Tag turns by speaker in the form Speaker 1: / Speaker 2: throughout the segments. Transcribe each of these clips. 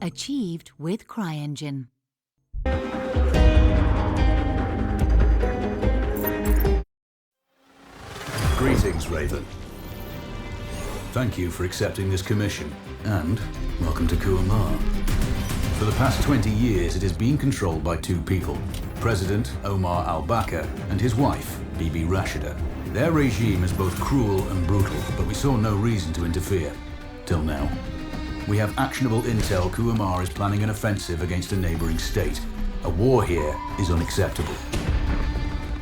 Speaker 1: Achieved with CryEngine.
Speaker 2: Greetings, Raven. Thank you for accepting this commission, and welcome to Kuamar. For the past 20 years, it has been controlled by two people, President Omar al-Bakr and his wife, Bibi Rashida. Their regime is both cruel and brutal, but we saw no reason to interfere. Till now. We have actionable intel Kuamar is planning an offensive against a neighboring state. A war here is unacceptable.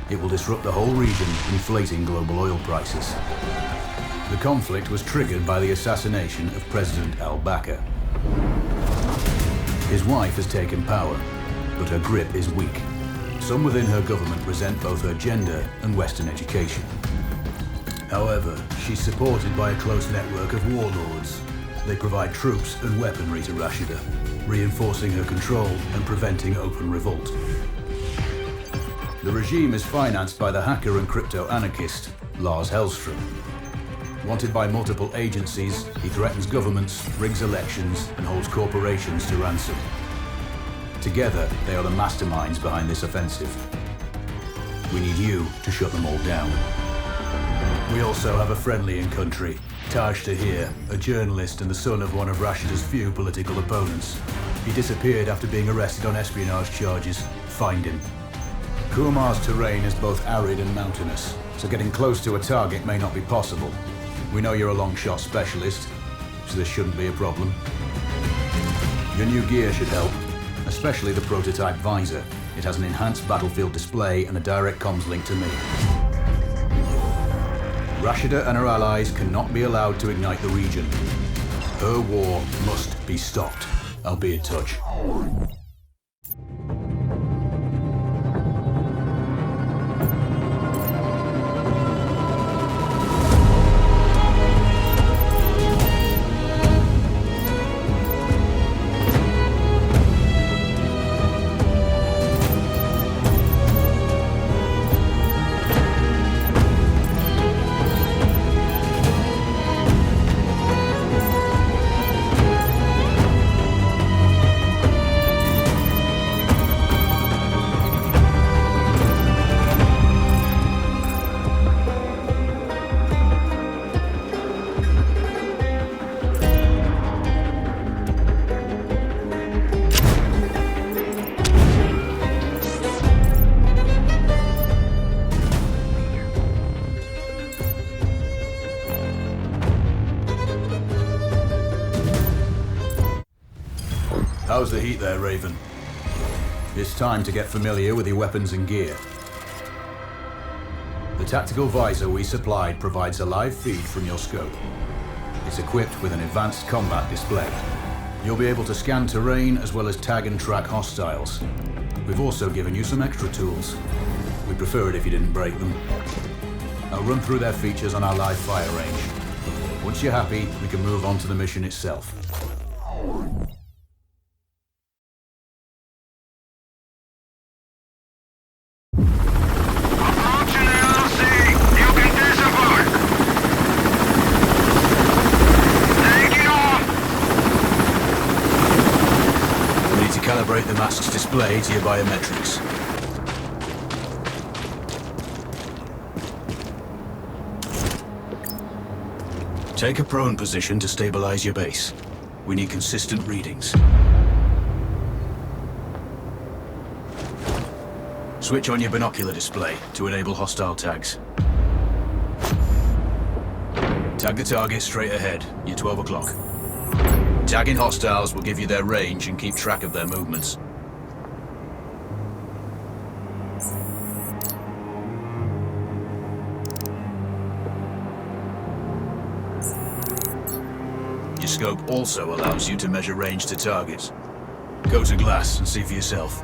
Speaker 2: It will disrupt the whole region, inflating global oil prices. The conflict was triggered by the assassination of President al-Bakr. His wife has taken power, but her grip is weak. Some within her government resent both her gender and Western education. However, she's supported by a close network of warlords. They provide troops and weaponry to Rashida, reinforcing her control and preventing open revolt. The regime is financed by the hacker and crypto-anarchist, Lars Hellstrom. Wanted by multiple agencies, he threatens governments, rigs elections, and holds corporations to ransom. Together, they are the masterminds behind this offensive. We need you to shut them all down. We also have a friendly in country, Taj Tahir, a journalist and the son of one of Rashida's few political opponents. He disappeared after being arrested on espionage charges. Find him. Kuamar's terrain is both arid and mountainous, so getting close to a target may not be possible. We know you're a long shot specialist, so this shouldn't be a problem. Your new gear should help, especially the prototype visor. It has an enhanced battlefield display and a direct comms link to me. Rashida and her allies cannot be allowed to ignite the region. Her war must be stopped. I'll be in touch. How's the heat there, Raven? It's time to get familiar with your weapons and gear. The tactical visor we supplied provides a live feed from your scope. It's equipped with an advanced combat display. You'll be able to scan terrain as well as tag and track hostiles. We've also given you some extra tools. We'd prefer it if you didn't break them. I'll run through their features on our live fire range. Once you're happy, we can move on to the mission itself. Calibrate the mask's display to your biometrics. Take a prone position to stabilize your base. We need consistent readings. Switch on your binocular display to enable hostile tags. Tag the target straight ahead, you're 12 o'clock. Tagging hostiles will give you their range and keep track of their movements. Your scope also allows you to measure range to targets. Go to glass and see for yourself.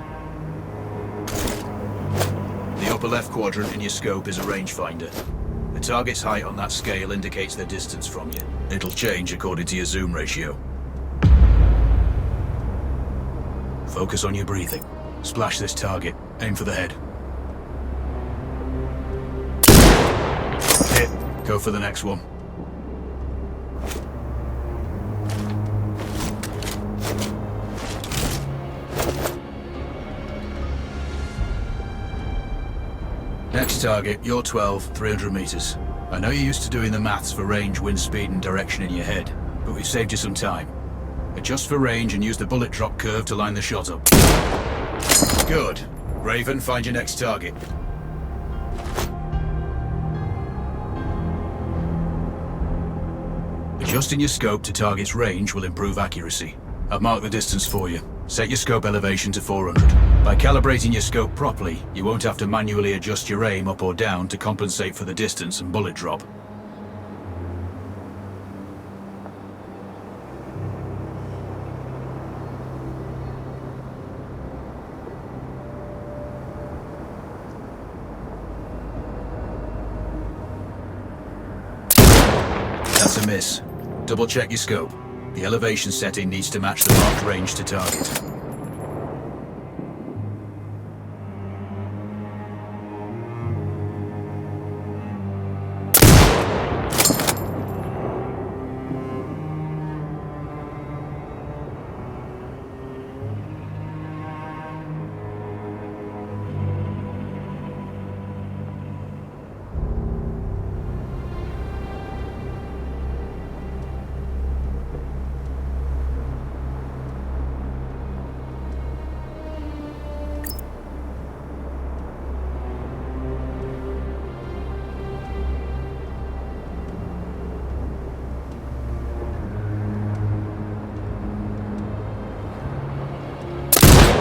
Speaker 2: The upper left quadrant in your scope is a rangefinder. The target's height on that scale indicates their distance from you. It'll change according to your zoom ratio. Focus on your breathing. Splash this target. Aim for the head. Hit. Go for the next one. Next target, you're 12, 300 meters. I know you're used to doing the maths for range, wind speed and direction in your head, but we've saved you some time. Adjust for range and use the bullet drop curve to line the shot up. Good. Raven, find your next target. Adjusting your scope to target's range will improve accuracy. I've marked the distance for you. Set your scope elevation to 400. By calibrating your scope properly, you won't have to manually adjust your aim up or down to compensate for the distance and bullet drop. That's a miss. Double check your scope. The elevation setting needs to match the marked range to target.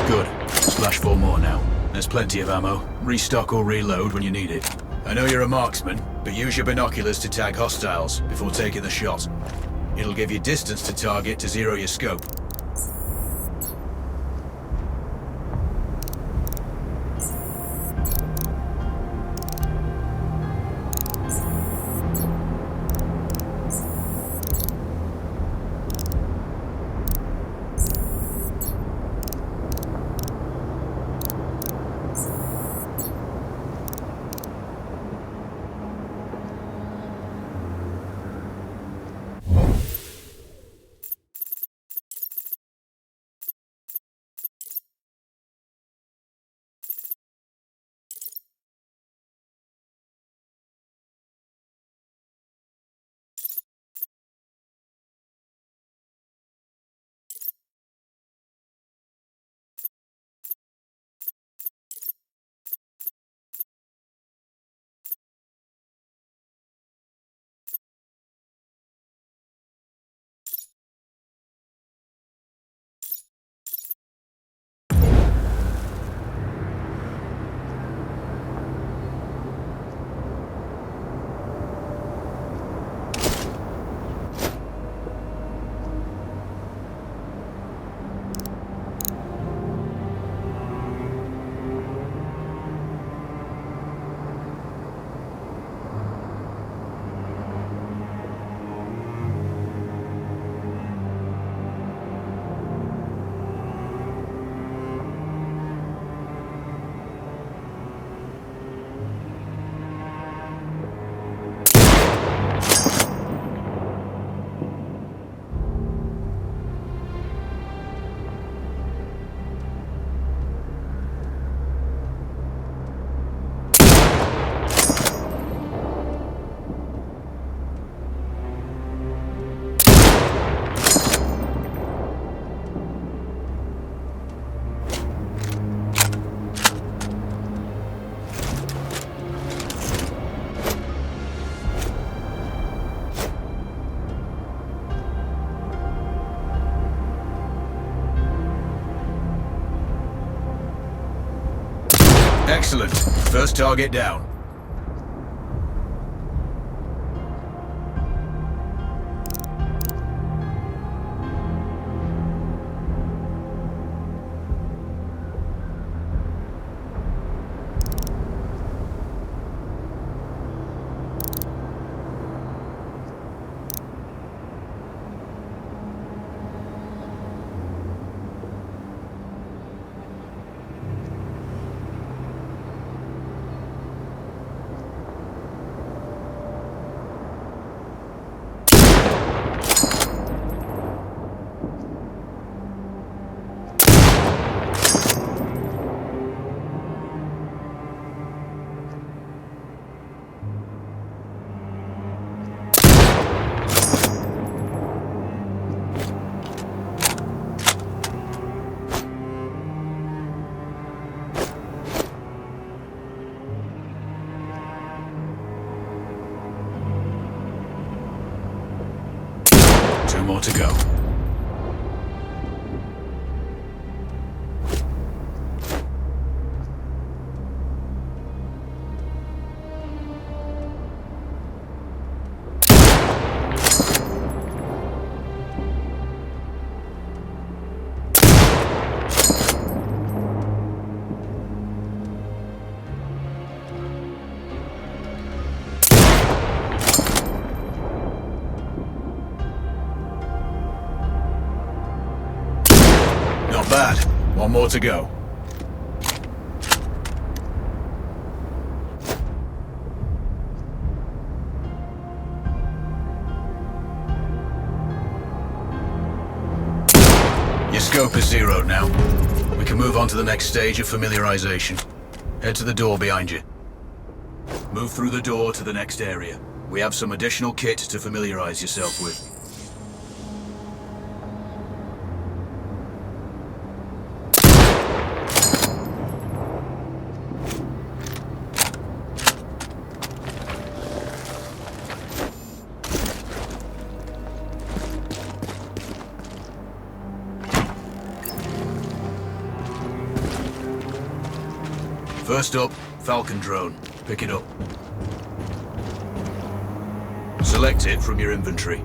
Speaker 2: Good. Splash 4 more now. There's plenty of ammo. Restock or reload when you need it. I know you're a marksman, but use your binoculars to tag hostiles before taking the shot. It'll give you distance to target to zero your scope. Excellent. First target down. more to go. Not bad. One more to go. Your scope is zeroed now. We can move on to the next stage of familiarization. Head to the door behind you. Move through the door to the next area. We have some additional kit to familiarize yourself with. First up, Falcon drone. Pick it up. Select it from your inventory.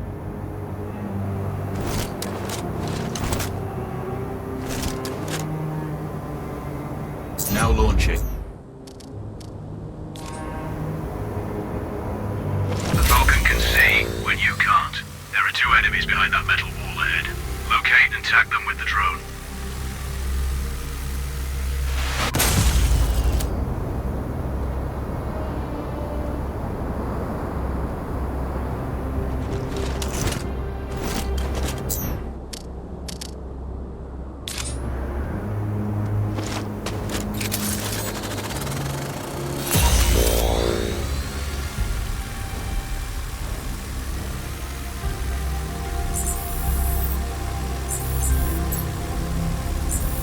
Speaker 2: Now launch it.
Speaker 3: The Falcon can see when you can't. There are two enemies behind that metal wall ahead. Locate and tag them with the drone.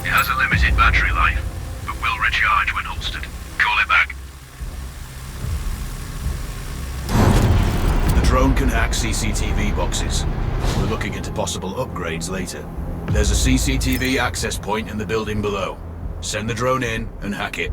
Speaker 3: It has a limited battery life, but will recharge when holstered. Call it back.
Speaker 2: The drone can hack CCTV boxes. We're looking into possible upgrades later. There's a CCTV access point in the building below. Send the drone in and hack it.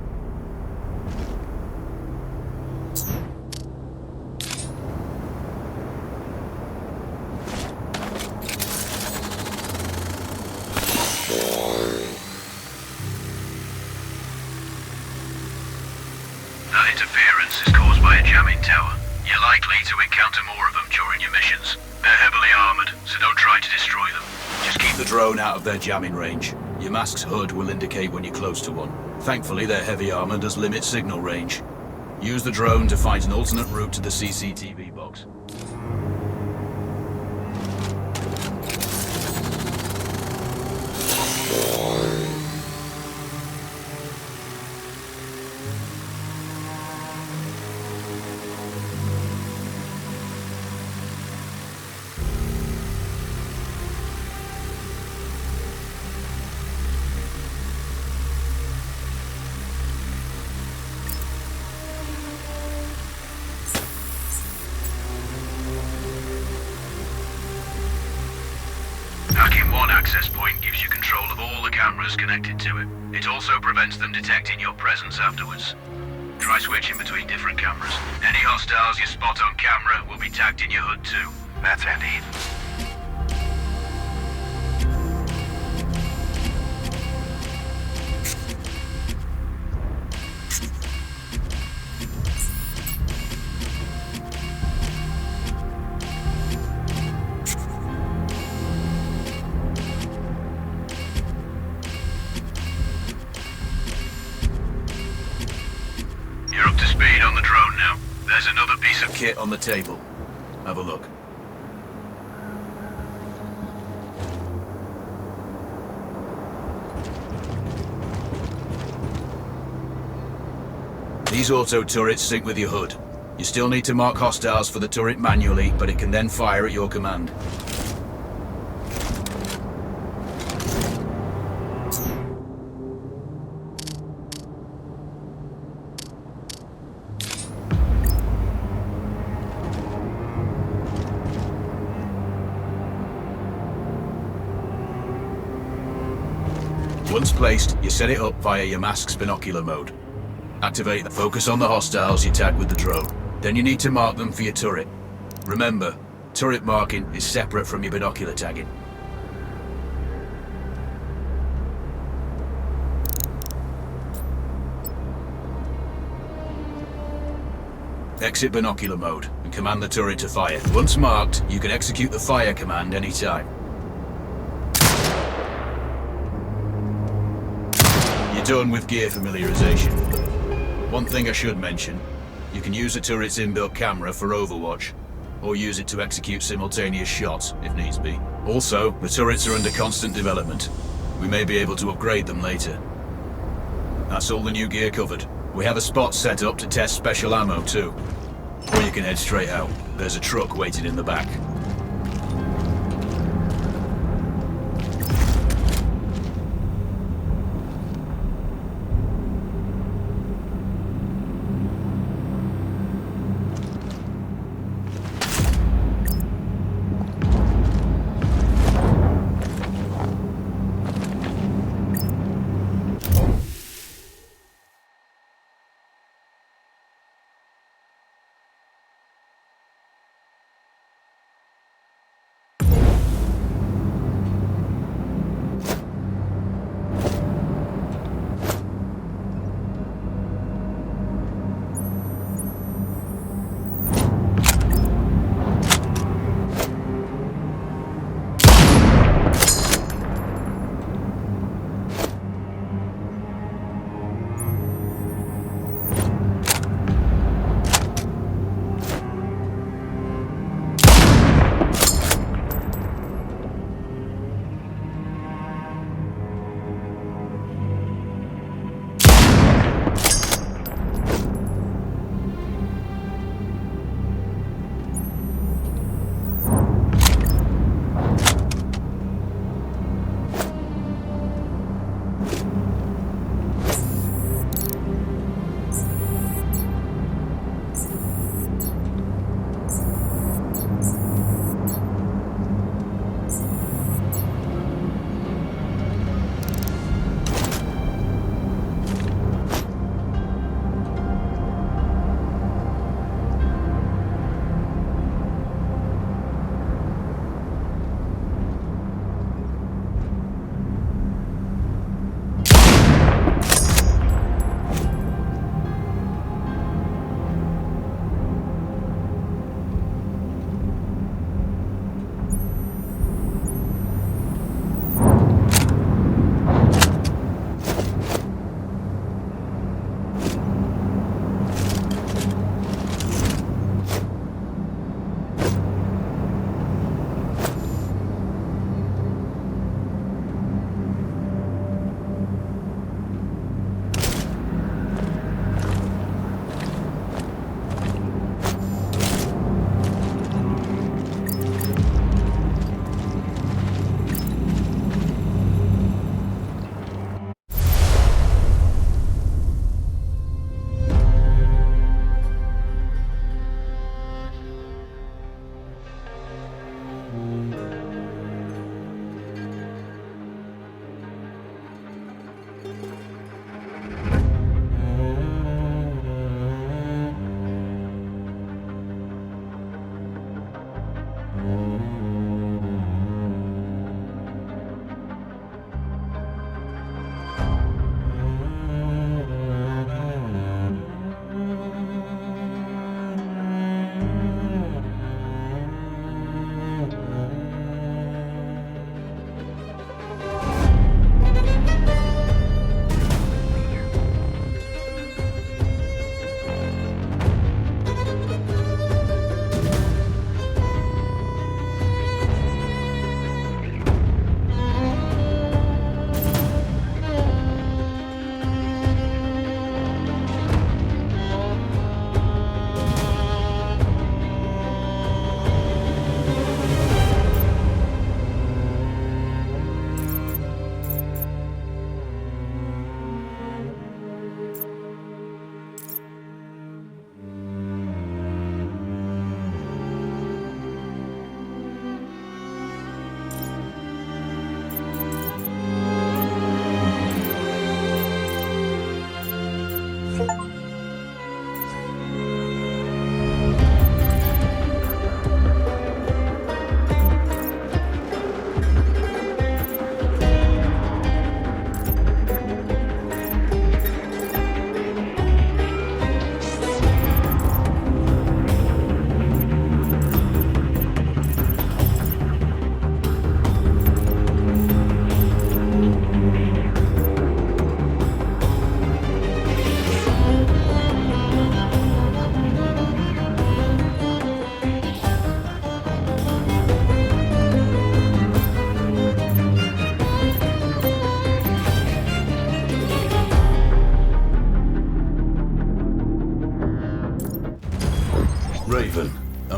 Speaker 3: That interference is caused by a jamming tower. You're likely to encounter more of them during your missions. They're heavily armored, so don't try to destroy them.
Speaker 2: Just keep the drone out of their jamming range. Your mask's HUD will indicate when you're close to one. Thankfully, their heavy armor does limit signal range. Use the drone to find an alternate route to the CCTV box.
Speaker 3: Hacking one access point gives you control of all the cameras connected to it. It also prevents them detecting your presence afterwards. Try switching between different cameras. Any hostiles you spot on camera will be tagged in your HUD too. That's handy. You're up to speed on the drone now. There's another piece of
Speaker 2: Kit on the table. Have a look. These auto turrets sync with your HUD. You still need to mark hostiles for the turret manually, but it can then fire at your command. Once placed, you set it up via your mask's binocular mode. Activate the focus on the hostiles you tag with the drone. Then you need to mark them for your turret. Remember, turret marking is separate from your binocular tagging. Exit binocular mode and command the turret to fire. Once marked, you can execute the fire command anytime. You're done with gear familiarization. One thing I should mention, you can use the turret's inbuilt camera for overwatch, or use it to execute simultaneous shots if needs be. Also, the turrets are under constant development. We may be able to upgrade them later. That's all the new gear covered. We have a spot set up to test special ammo too. Or you can head straight out. There's a truck waiting in the back.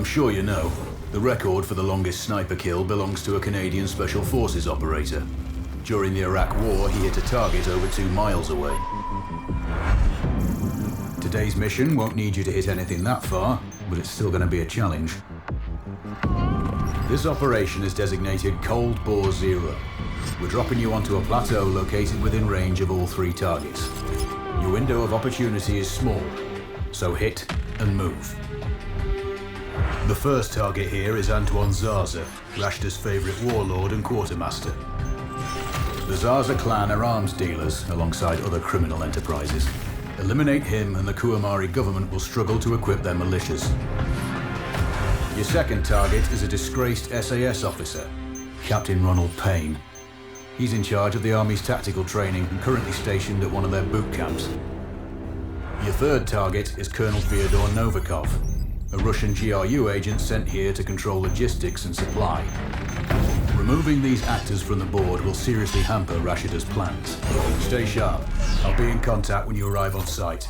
Speaker 2: sure you know, the record for the longest sniper kill belongs to a Canadian Special Forces operator. During the Iraq War, he hit a target over 2 miles away. Today's mission won't need you to hit anything that far, but it's still going to be a challenge. This operation is designated Cold Bore Zero. We're dropping you onto a plateau located within range of all 3 targets. Your window of opportunity is small, so hit and move. The first target here is Antoine Zaza, Rashta's favourite warlord and quartermaster. The Zaza clan are arms dealers alongside other criminal enterprises. Eliminate him and the Kuamari government will struggle to equip their militias. Your second target is a disgraced SAS officer, Captain Ronald Payne. He's in charge of the Army's tactical training and currently stationed at one of their boot camps. Your third target is Colonel Fyodor Novikov, a Russian GRU agent sent here to control logistics and supply. Removing these actors from the board will seriously hamper Rashida's plans. Stay sharp. I'll be in contact when you arrive on site.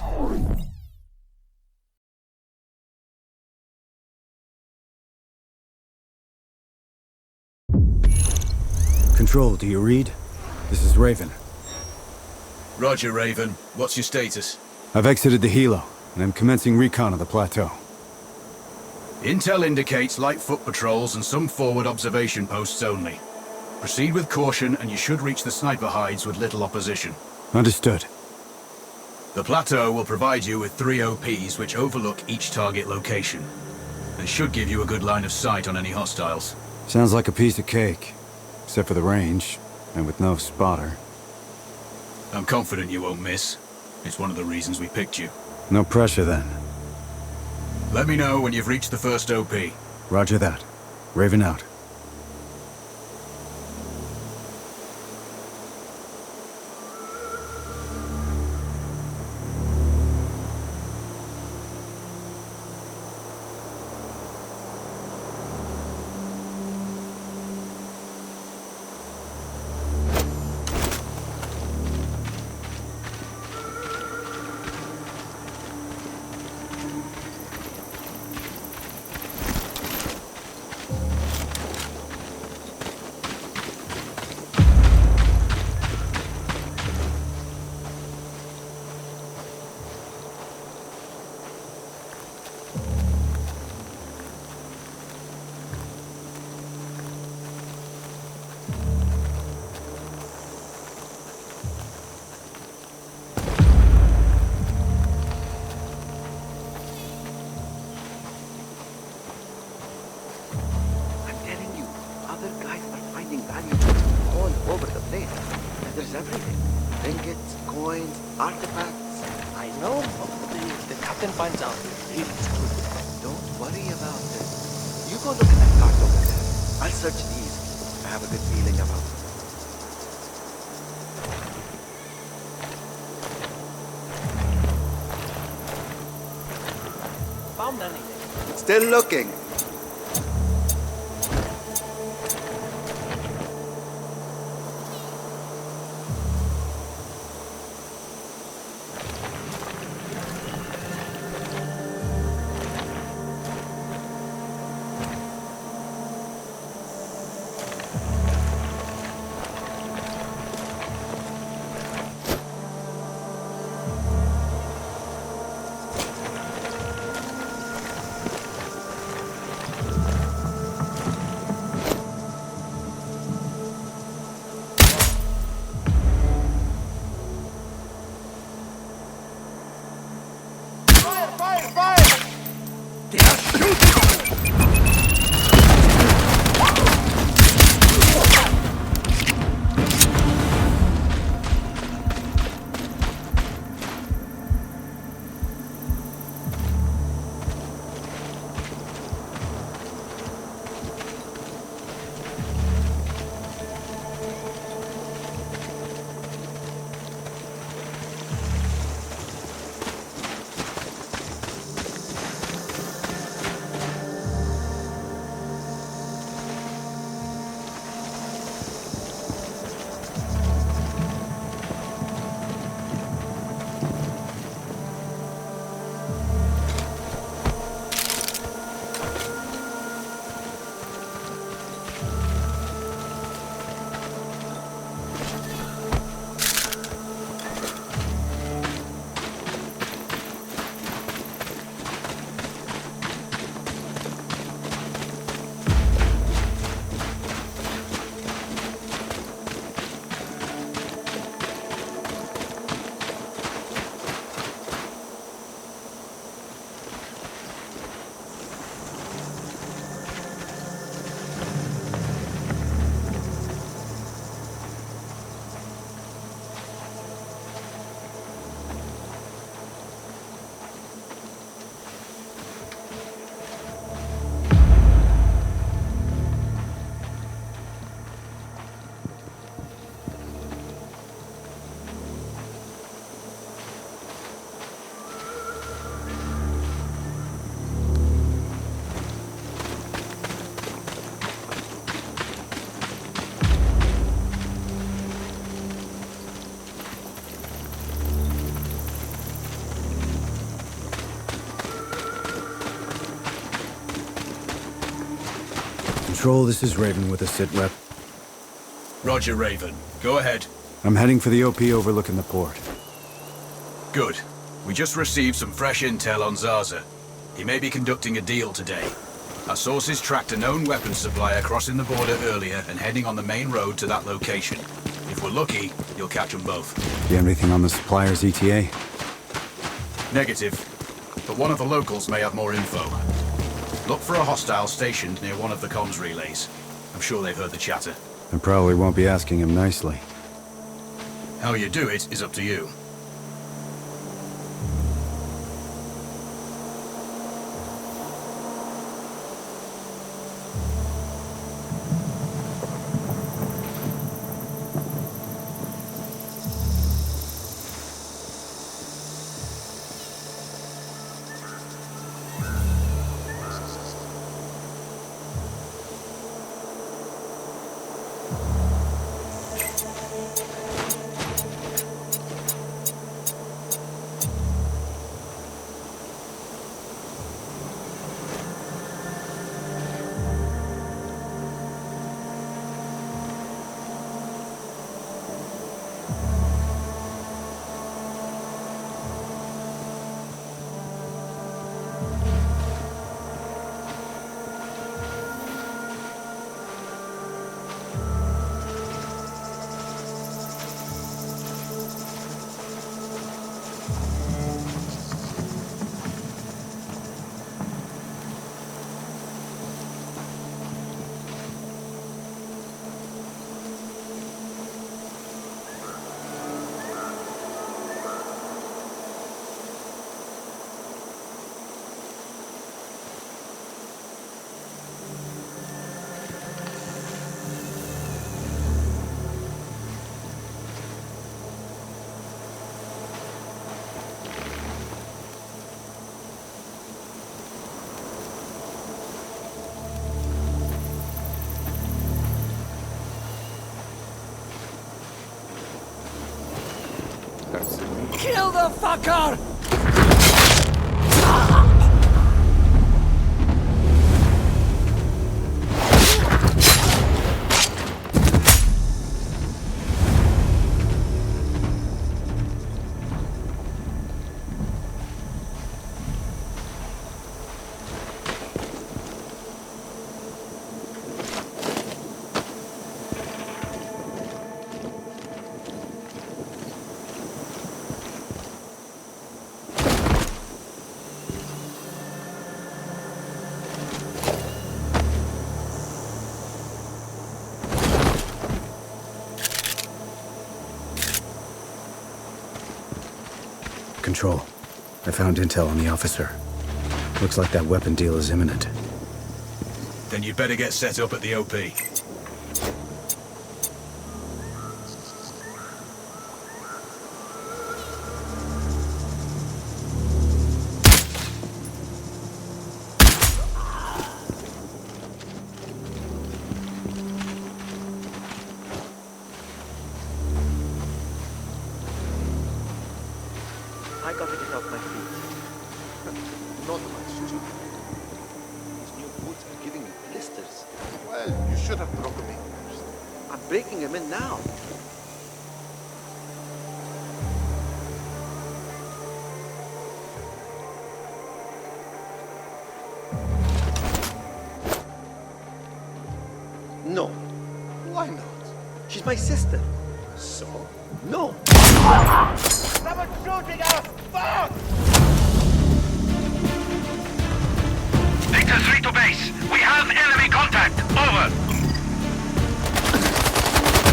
Speaker 4: Control, do you read? This is Raven.
Speaker 2: Roger, Raven. What's your status?
Speaker 4: I've exited the helo, and I'm commencing recon of the plateau.
Speaker 2: Intel indicates light foot patrols and some forward observation posts only. Proceed with caution and you should reach the sniper hides with little opposition.
Speaker 4: Understood.
Speaker 2: The plateau will provide you with 3 OPs which overlook each target location. They should give you a good line of sight on any hostiles.
Speaker 4: Sounds like a piece of cake. Except for the range, and with no spotter.
Speaker 2: I'm confident you won't miss. It's one of the reasons we picked you.
Speaker 4: No pressure then.
Speaker 2: Let me know when you've reached the first OP.
Speaker 4: Roger that. Raven out.
Speaker 5: There's everything. Trinkets, coins, artifacts.
Speaker 6: I know, the captain finds out. Really screwed.
Speaker 5: Don't worry about it. You go look at that cart over there. I'll search these. I have a good feeling about it.
Speaker 6: Found anything?
Speaker 5: Still looking.
Speaker 4: Control, this is Raven with a sit rep.
Speaker 2: Roger, Raven. Go ahead.
Speaker 4: I'm heading for the OP overlooking the port.
Speaker 2: Good. We just received some fresh intel on Zaza. He may be conducting a deal today. Our sources tracked a known weapons supplier crossing the border earlier and heading on the main road to that location. If we're lucky, you'll catch them both.
Speaker 4: You have anything on the supplier's ETA?
Speaker 2: Negative. But one of the locals may have more info. Look for a hostile stationed near one of the comms relays. I'm sure they've heard the chatter.
Speaker 4: I probably won't be asking him nicely.
Speaker 2: How you do it is up to you.
Speaker 6: Kill the fucker!
Speaker 4: Control. I found intel on the officer. Looks like that weapon deal is imminent.
Speaker 2: Then you'd better get set up at the OP.
Speaker 5: I gotta get off my feet.
Speaker 7: Not much, stupid.
Speaker 5: These new boots are giving me blisters.
Speaker 7: Well, you should have broken me first.
Speaker 5: I'm breaking them in now. No.
Speaker 7: Why not?
Speaker 5: She's my sister.
Speaker 7: So?
Speaker 5: No.
Speaker 7: Someone's shooting us! Fuck!
Speaker 3: Victor 3 to base. We have enemy contact. Over.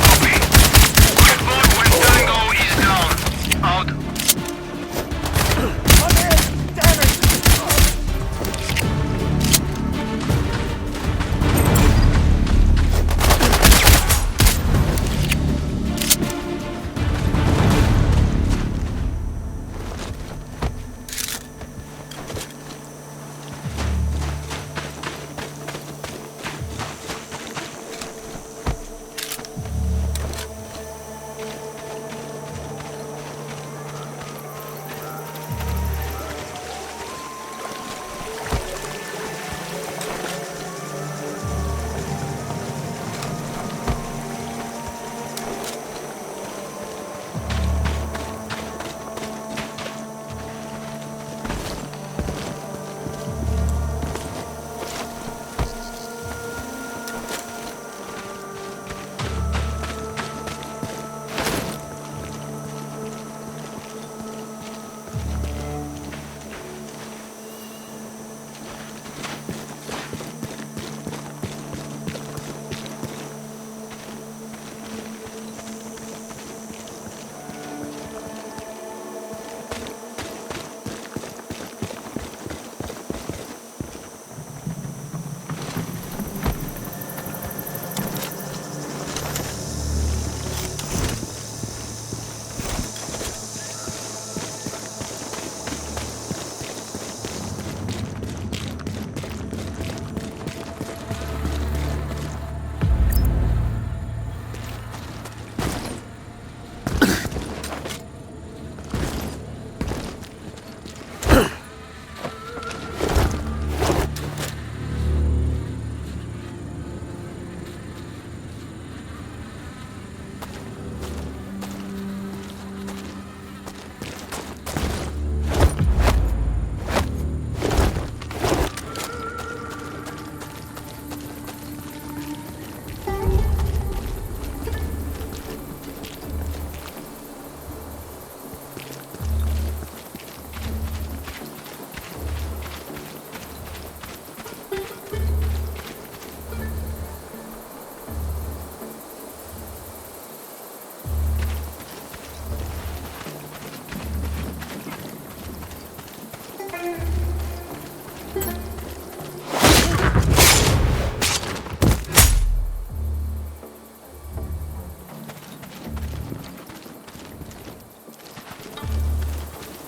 Speaker 3: Copy. Report when Tango is down. Out.
Speaker 7: Come in! Damn it!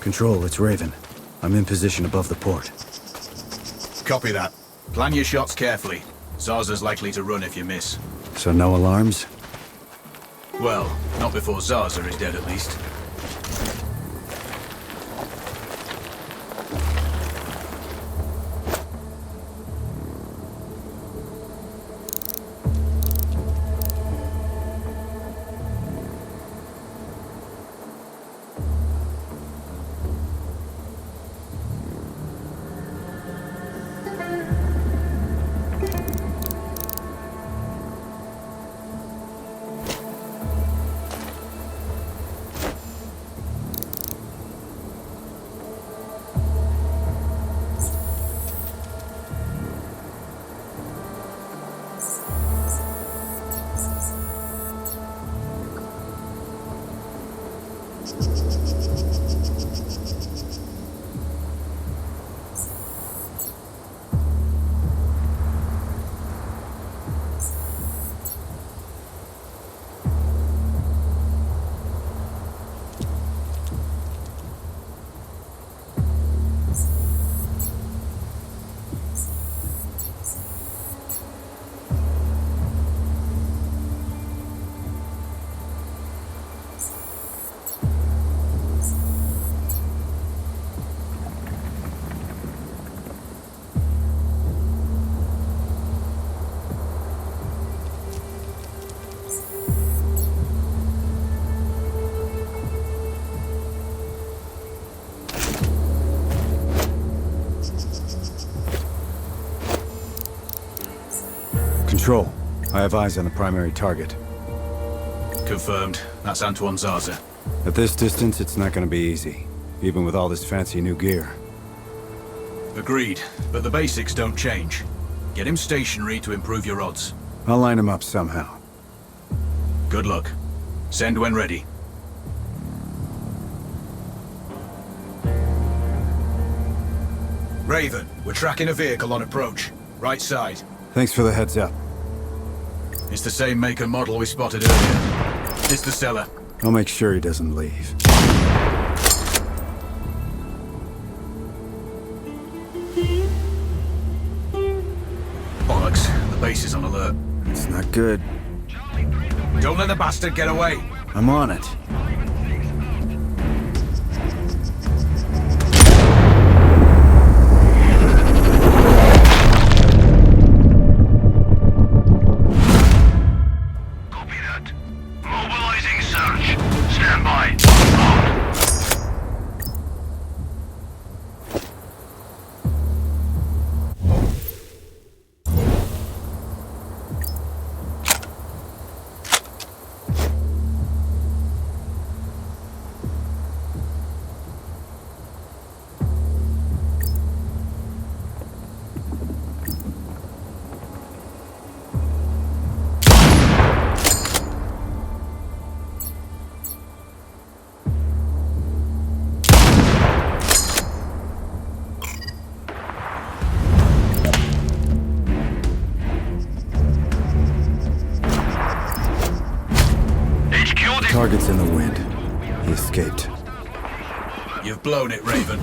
Speaker 4: Control, it's Raven. I'm in position above the port.
Speaker 2: Copy that. Plan your shots carefully. Zarza's likely to run if you miss.
Speaker 4: So no alarms?
Speaker 2: Well, not before Zarza is dead at least.
Speaker 4: Control, I have eyes on the primary target.
Speaker 2: Confirmed. That's Antoine Zarza.
Speaker 4: At this distance, it's not gonna be easy, even with all this fancy new gear.
Speaker 2: Agreed, but the basics don't change. Get him stationary to improve your odds.
Speaker 4: I'll line him up somehow.
Speaker 2: Good luck. Send when ready. Raven, we're tracking a vehicle on approach. Right side.
Speaker 4: Thanks for the heads up.
Speaker 2: It's the same make and model we spotted earlier. It's the seller.
Speaker 4: I'll make sure he doesn't leave.
Speaker 2: Bollocks. The base is on alert.
Speaker 4: It's not good.
Speaker 2: Don't let the bastard get away.
Speaker 4: I'm on it.
Speaker 3: Copy that. Mobilizing search. Stand by.
Speaker 4: Target's in the wind. He escaped.
Speaker 2: You've blown it, Raven.